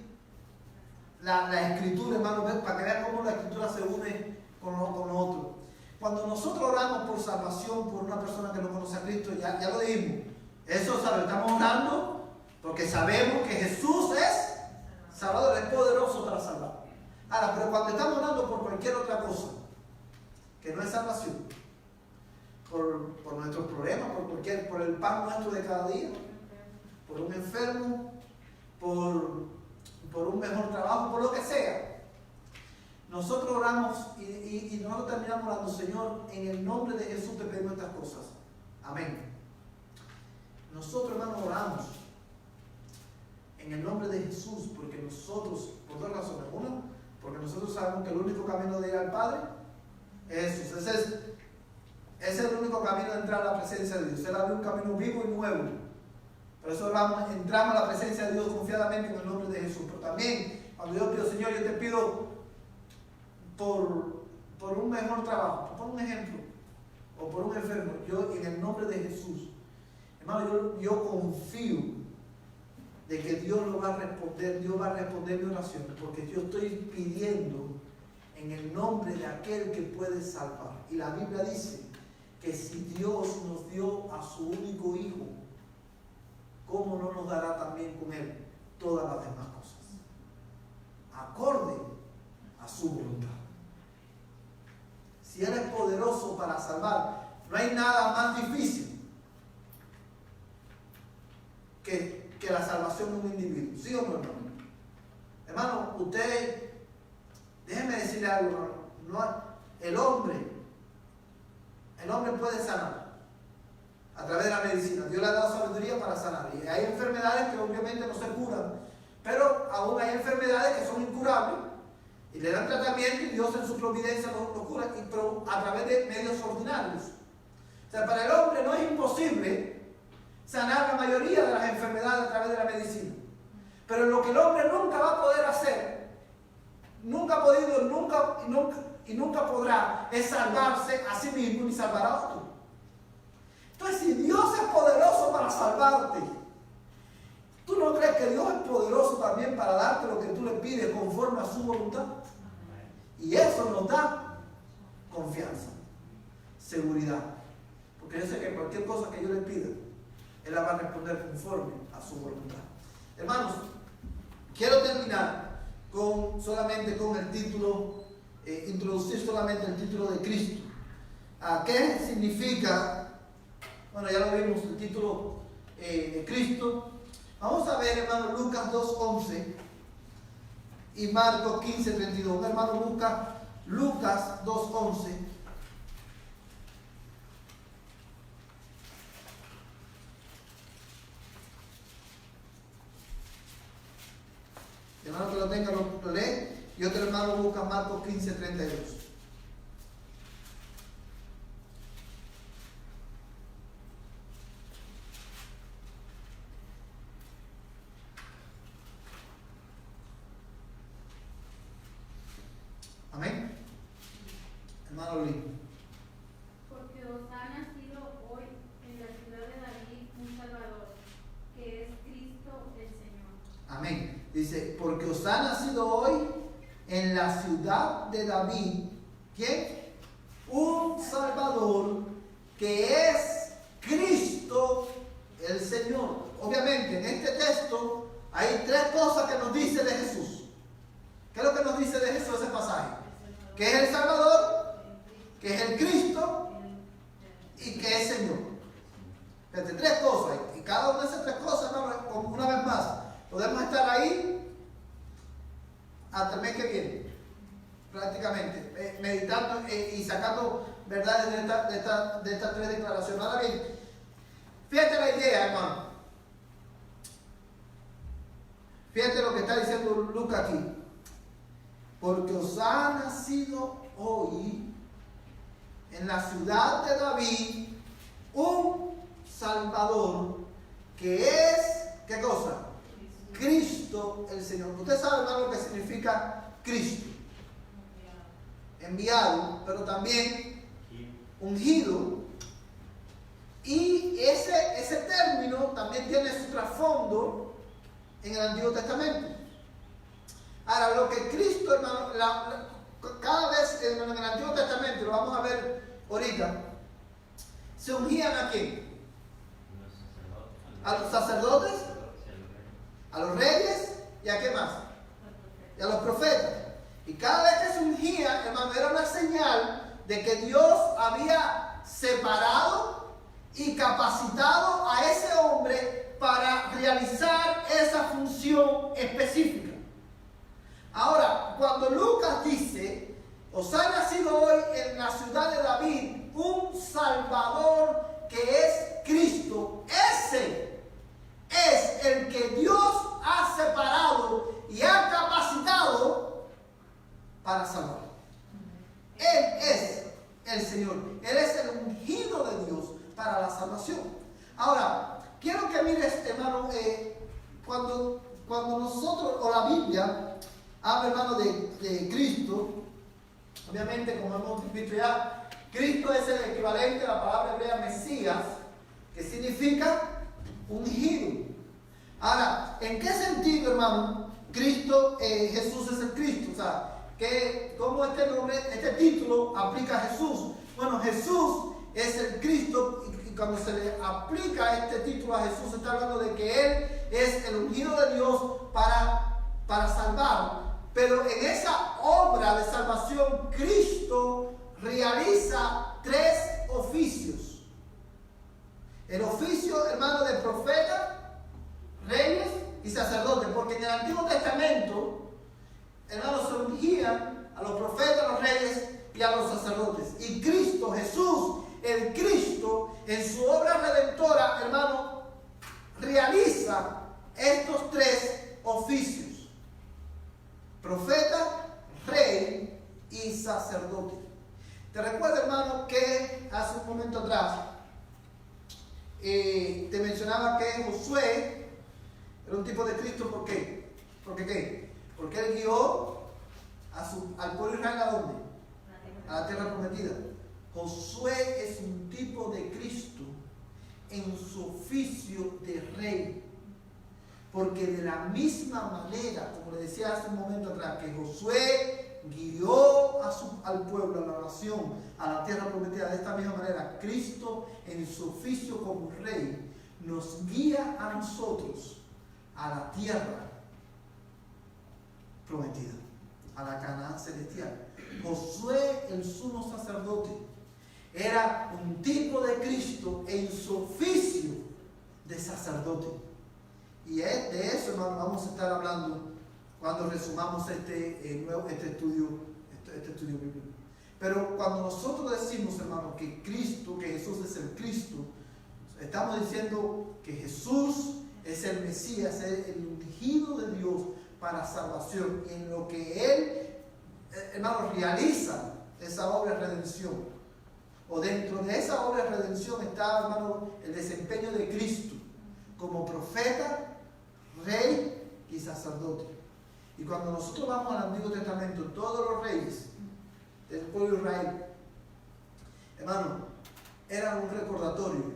la escritura, hermano, para que vean cómo la escritura se une con lo otro. Cuando nosotros oramos por salvación por una persona que no conoce a Cristo, ya lo dijimos, eso, ¿sabe? Estamos orando porque sabemos que Jesús es Salvador, es poderoso para salvar. Ahora, pero cuando estamos orando por cualquier otra cosa que no es salvación, por nuestros problemas, por el pan nuestro de cada día, por un enfermo, por un mejor trabajo, por lo que sea, nosotros oramos y nosotros terminamos orando: Señor, en el nombre de Jesús te pedimos estas cosas. Amén. Nosotros, hermanos, oramos en el nombre de Jesús porque nosotros, por dos razones. Una, porque nosotros sabemos que el único camino de ir al Padre es Jesús. Ese es el único camino de entrar a la presencia de Dios. Él abre un camino vivo y nuevo. Por eso entramos a la presencia de Dios confiadamente en el nombre de Jesús. Pero también, cuando yo pido: Señor, yo te pido por un mejor trabajo, por un ejemplo, o por un enfermo, yo en el nombre de Jesús, hermano, yo confío de que Dios lo va a responder, Dios va a responder mi oración, porque yo estoy pidiendo en el nombre de aquel que puede salvar. Y la Biblia dice que si Dios nos dio a su único hijo, ¿cómo no nos dará también con él todas las demás cosas? Acorde a su voluntad. Si Él es poderoso para salvar, no hay nada más difícil que la salvación de un individuo. ¿Sí o no, hermano? Hermano, usted, déjeme decirle algo, hermano. El hombre puede sanar a través de la medicina. Dios le ha dado sabiduría para sanar. Y hay enfermedades que obviamente no se curan, pero aún hay enfermedades que son incurables y le dan tratamiento y Dios en su providencia lo cura, pero a través de medios ordinarios. O sea, para el hombre no es imposible sanar la mayoría de las enfermedades a través de la medicina. Pero lo que el hombre nunca va a poder hacer, nunca ha podido, nunca podrá, es salvarse a sí mismo ni salvar a otro. Entonces, si Dios es poderoso para salvarte, ¿tú no crees que Dios es poderoso también para darte lo que tú le pides conforme a su voluntad? Y eso nos da confianza, seguridad. Porque yo sé que cualquier cosa que yo le pida, Él la va a responder conforme a su voluntad. Hermanos, quiero terminar solamente con el título, introducir solamente el título de Cristo. ¿Qué significa? Bueno, ya lo vimos, el título de Cristo. Vamos a ver, hermano, Lucas 2:11 y Marcos 15:32. Hermano, Lucas 2:11. Hermano que lo tenga, lo lee. Y otro hermano busca Marcos 15:32. Amén. Hermano Luis. Porque os ha nacido hoy en la ciudad de David un Salvador, que es Cristo el Señor. Amén. Dice, porque os ha nacido hoy en la ciudad de David, ¿quién? Un Salvador, que es Cristo el Señor. Obviamente, en este texto hay tres cosas que nos dice de Jesús. ¿Qué es lo que nos dice de Jesús ese pasaje? Que es el Salvador, que es el Cristo y que es Señor. Fíjate, tres cosas. Y cada una de esas tres cosas, como una vez más, podemos estar ahí hasta el mes que viene, prácticamente, meditando y sacando verdades de estas tres declaraciones. Ahora bien, fíjate la idea, hermano. Fíjate lo que está diciendo Lucas aquí. Porque os ha nacido hoy en la ciudad de David un Salvador, que es, ¿qué cosa? Cristo el Señor. Usted sabe, hermano, lo que significa Cristo. Enviado, pero también ungido. Y ese término también tiene su trasfondo en el Antiguo Testamento. Ahora, lo que Cristo, hermano, cada vez en el Antiguo Testamento, lo vamos a ver ahorita, se ungían ¿a quién? A los sacerdotes, a los reyes y a qué más? Y a los profetas. Y cada vez que se ungía, hermano, era una señal de que Dios había separado y capacitado a ese hombre para realizar esa función específica. Ahora, cuando Lucas dice, os ha nacido hoy en la ciudad de David un Salvador que es Cristo, ese es el que Dios ha separado y ha capacitado para salvar. Él es el Señor, Él es el ungido de Dios para la salvación. Ahora, quiero que mires, hermano, cuando nosotros, o la Biblia habla, hermano, de Cristo, obviamente, como hemos visto ya, Cristo es el equivalente a la palabra hebrea Mesías, que significa ungido. Ahora, ¿en qué sentido, hermano, Jesús es el Cristo? O sea, ¿cómo este nombre, este título aplica a Jesús? Bueno, Jesús es el Cristo, y cuando se le aplica este título a Jesús, se está hablando de que Él es el ungido de Dios para salvar. Pero en esa obra de salvación, Cristo realiza 3 oficios. El oficio, hermano, de profeta, reyes y sacerdotes, porque en el Antiguo Testamento, hermanos, se ungían a los profetas, a los reyes y a los sacerdotes. Y Cristo, Jesús, el Cristo, en su obra redentora, hermano, realiza estos 3 oficios: profeta, rey y sacerdote. Te recuerdo, hermano, que hace un momento atrás te mencionaba que Josué era un tipo de Cristo. ¿Por qué? ¿Por qué? Porque él guió al pueblo de Israel ¿a dónde? A la tierra prometida. Josué es un tipo de Cristo en su oficio de rey. Porque de la misma manera, como le decía hace un momento atrás, que Josué guió al pueblo, a la nación, a la tierra prometida, de esta misma manera, Cristo en su oficio como rey nos guía a nosotros a la tierra prometida, a la Canaán celestial. Josué, el sumo sacerdote, era un tipo de Cristo en su oficio de sacerdote. Y de eso, hermano, vamos a estar hablando cuando resumamos este estudio bíblico. Pero cuando nosotros decimos, hermano, que Jesús es el Cristo, estamos diciendo que Jesús es el Mesías, el ungido de Dios para salvación, en lo que Él, hermano, realiza esa obra de redención. O dentro de esa obra de redención está, hermano, el desempeño de Cristo como profeta, rey y sacerdote. Y cuando nosotros vamos al Antiguo Testamento, todos los reyes del pueblo de Israel, hermano, eran un recordatorio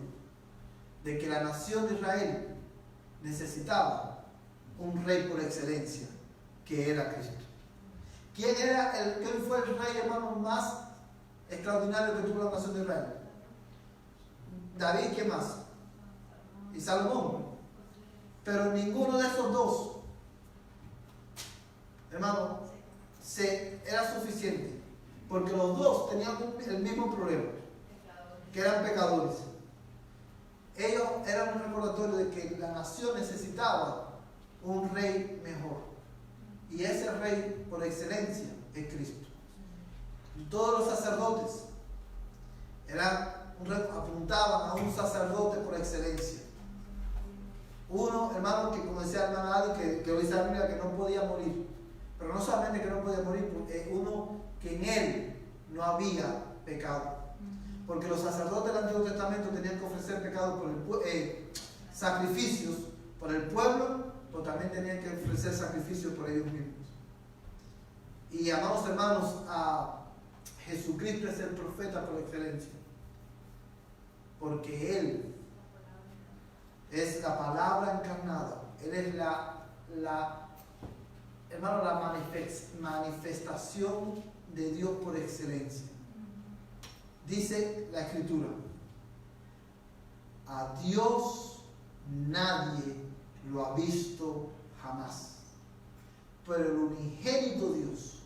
de que la nación de Israel necesitaba un rey por excelencia, que era Cristo. ¿Quién fue el rey, hermano, más extraordinario que tuvo la nación de Israel? David, ¿qué más? Y Salomón. Pero ninguno de esos dos, hermano, era suficiente, porque los dos tenían el mismo problema, que eran pecadores. Ellos eran un recordatorio de que la nación necesitaba un rey mejor, y ese rey por excelencia es Cristo. Y todos los sacerdotes apuntaban a un sacerdote por excelencia. Uno, hermano, que como decía el hermano Adi, que hoy dice la Biblia que no podía morir. Pero no solamente que no podía morir, uno que en él no había pecado. Porque los sacerdotes del Antiguo Testamento tenían que ofrecer sacrificios por el pueblo, pero también tenían que ofrecer sacrificios por ellos mismos. Y amados hermanos, a Jesucristo es el profeta por excelencia. Porque Él es la palabra encarnada. Él es la manifestación de Dios por excelencia. Dice la Escritura: a Dios nadie lo ha visto jamás, pero el unigénito Dios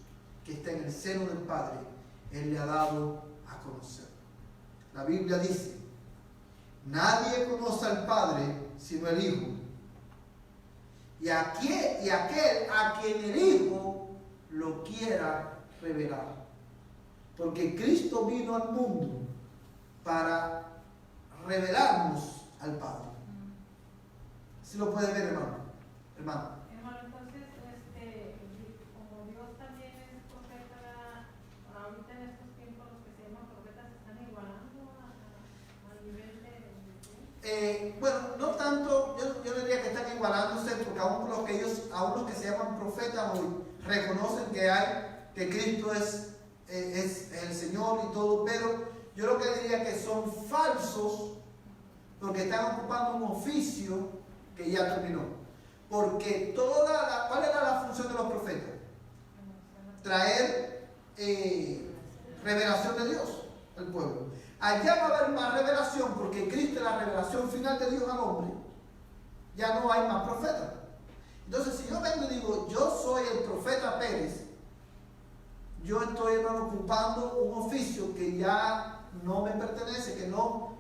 que está en el seno del Padre, Él le ha dado a conocer. La Biblia dice: nadie conoce al Padre sino el Hijo, y aquel a quien el Hijo lo quiera revelar. Porque Cristo vino al mundo para revelarnos al Padre. ¿Sí lo puede ver, hermano? Hermano, entonces, como Dios también es profeta, ahorita en estos tiempos los que se llaman profetas están igualando a nivel de... Bueno, no tanto, yo diría que están igualándose, porque aún los que se llaman profetas hoy reconocen que Cristo es el Señor y todo, pero yo lo que diría que son falsos porque están ocupando un oficio que ya terminó. Porque ¿cuál era la función de los profetas? Traer revelación de Dios al pueblo. Allá va a haber más revelación porque Cristo es la revelación final de Dios al hombre. Ya no hay más profetas. Entonces, si yo vengo y digo, yo soy el profeta Pérez, yo estoy, hermano, ocupando un oficio que ya no me pertenece, que no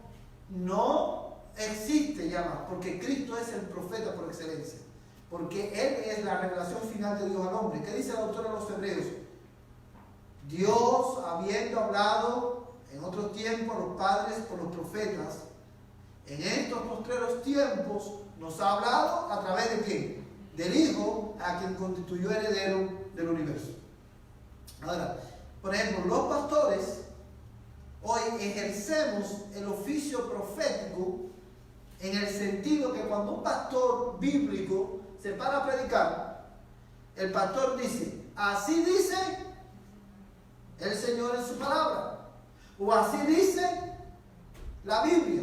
existe ya más, porque Cristo es el profeta por excelencia, porque Él es la revelación final de Dios al hombre. ¿Qué dice el autor de los Hebreos? Dios, habiendo hablado en otros tiempos a los padres por los profetas, en estos postreros tiempos nos ha hablado a través de ¿quién? Del Hijo, a quien constituyó heredero del universo. Ahora, por ejemplo, los pastores hoy ejercemos el oficio profético en el sentido que cuando un pastor bíblico se para a predicar, el pastor dice, así dice el Señor en su palabra, o así dice la Biblia.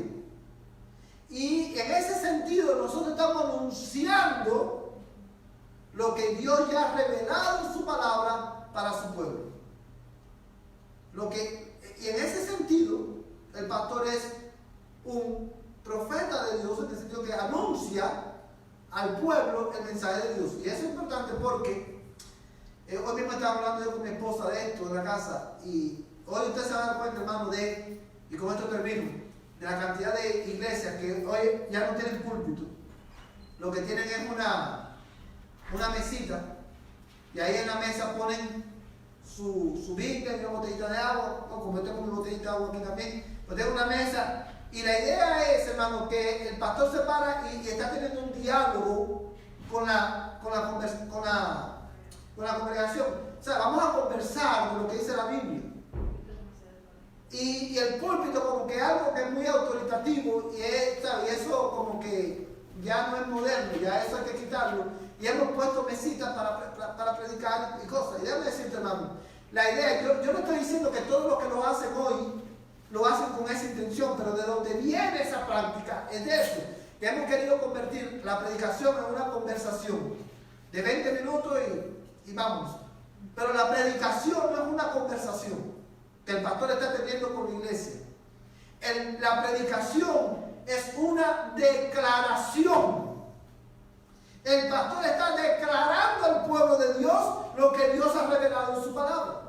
Y en ese sentido nosotros estamos anunciando lo que Dios ya ha revelado en su palabra para su pueblo. Y en ese sentido, el pastor es un profeta de Dios, en el sentido que anuncia al pueblo el mensaje de Dios. Y eso es importante porque hoy mismo estaba hablando yo con mi esposa de esto en la casa, y hoy usted se va a dar cuenta, hermano, y con esto termino, de la cantidad de iglesias que hoy ya no tienen púlpito. Lo que tienen es una mesita, y ahí en la mesa ponen su Biblia y una botellita de agua, o como yo tengo mi botellita de agua aquí también, pues tengo una mesa, y la idea es, hermano, que el pastor se para y está teniendo un diálogo con la congregación. O sea, vamos a conversar de lo que dice la Biblia. Y el púlpito como que algo que es muy autoritativo, y eso como que ya no es moderno, ya eso hay que quitarlo. Y hemos puesto mesitas para predicar y cosas. Y déjame decirte, hermano, la idea, yo no estoy diciendo que todos los que lo hacen hoy lo hacen con esa intención, pero de donde viene esa práctica es de eso, que hemos querido convertir la predicación en una conversación de 20 minutos y vamos. Pero la predicación no es una conversación que el pastor está teniendo con la iglesia. La predicación es una declaración. El pastor está declarando al pueblo de Dios lo que Dios ha revelado en su palabra.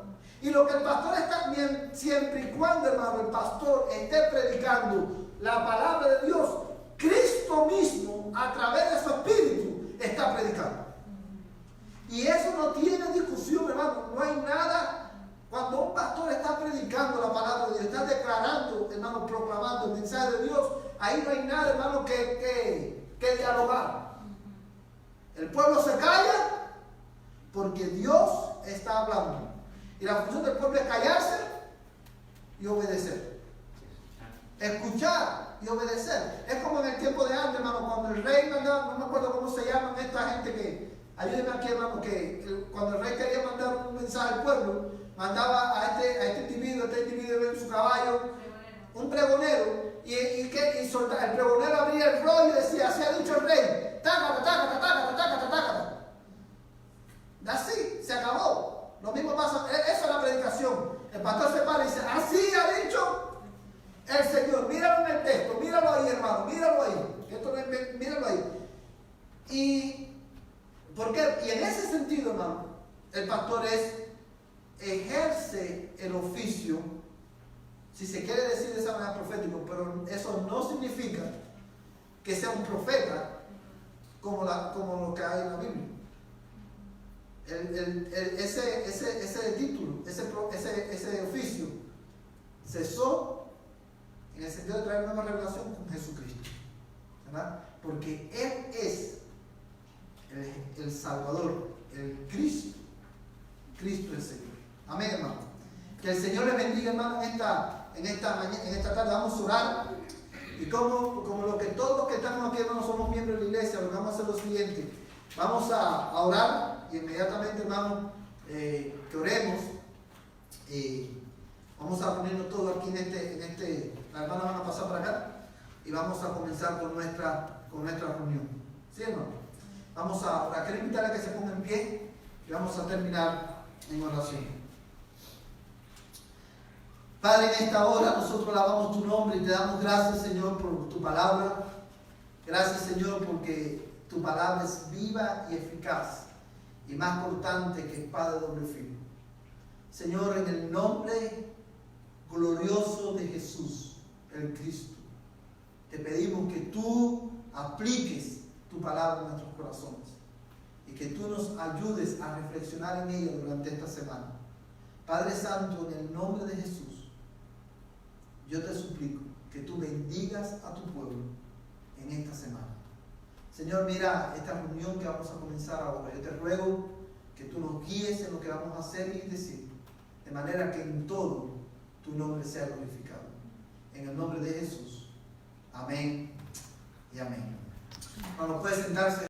Y lo que el pastor está, siempre y cuando, hermano, el pastor esté predicando la palabra de Dios, Cristo mismo, a través de su espíritu, está predicando. Y eso no tiene discusión, hermano. No hay nada. Cuando un pastor está predicando la palabra de Dios, está declarando, hermano, proclamando el mensaje de Dios, ahí no hay nada, hermano, que dialogar. El pueblo se calla porque Dios está hablando. Y la función del pueblo es callarse y obedecer. Escuchar y obedecer. Es como en el tiempo de antes, hermano, cuando el rey mandaba, no me acuerdo cómo se llaman esta gente que, ayúdenme aquí, hermano, cuando el rey quería mandar un mensaje al pueblo, mandaba a este individuo en su caballo, un pregonero, y el pregonero abría el rollo y decía, así ha dicho el rey, tácata, tácata, tácata, tácata, tácata. Así, se acabó. Lo mismo pasa, eso es la predicación. El pastor se para y dice, así ha dicho el Señor. Míralo en el texto, míralo ahí, hermano, míralo ahí. Míralo ahí. Y en ese sentido, hermano, el pastor ejerce el oficio, si se quiere decir de esa manera, profético, pero eso no significa que sea un profeta como lo que hay en la Biblia. Ese título, ese oficio cesó en el sentido de traer nueva revelación con Jesucristo, ¿verdad? Porque Él es el Salvador, el Cristo el Señor. Amén, hermano. Que el Señor le bendiga, hermano, en esta tarde. Vamos a orar. Y como todos los que estamos aquí, hermano, somos miembros de la iglesia, lo que vamos a hacer lo siguiente. Vamos a orar y inmediatamente, hermano, que oremos. Vamos a reunirnos todos aquí las hermanas van a pasar para acá y vamos a comenzar con nuestra reunión. ¿Sí, hermano? Vamos a orar. Quiero invitar a que se ponga en pie y vamos a terminar en oración. Padre, en esta hora nosotros alabamos tu nombre y te damos gracias, Señor, por tu palabra. Gracias, Señor, porque tu palabra es viva y eficaz y más cortante que espada de doble filo. Señor, en el nombre glorioso de Jesús, el Cristo, te pedimos que tú apliques tu palabra en nuestros corazones y que tú nos ayudes a reflexionar en ella durante esta semana. Padre Santo, en el nombre de Jesús, yo te suplico que tú bendigas a tu pueblo en esta semana. Señor, mira esta reunión que vamos a comenzar ahora. Yo te ruego que tú nos guíes en lo que vamos a hacer y decir, de manera que en todo tu nombre sea glorificado. En el nombre de Jesús. Amén y amén. Bueno, puede sentarse.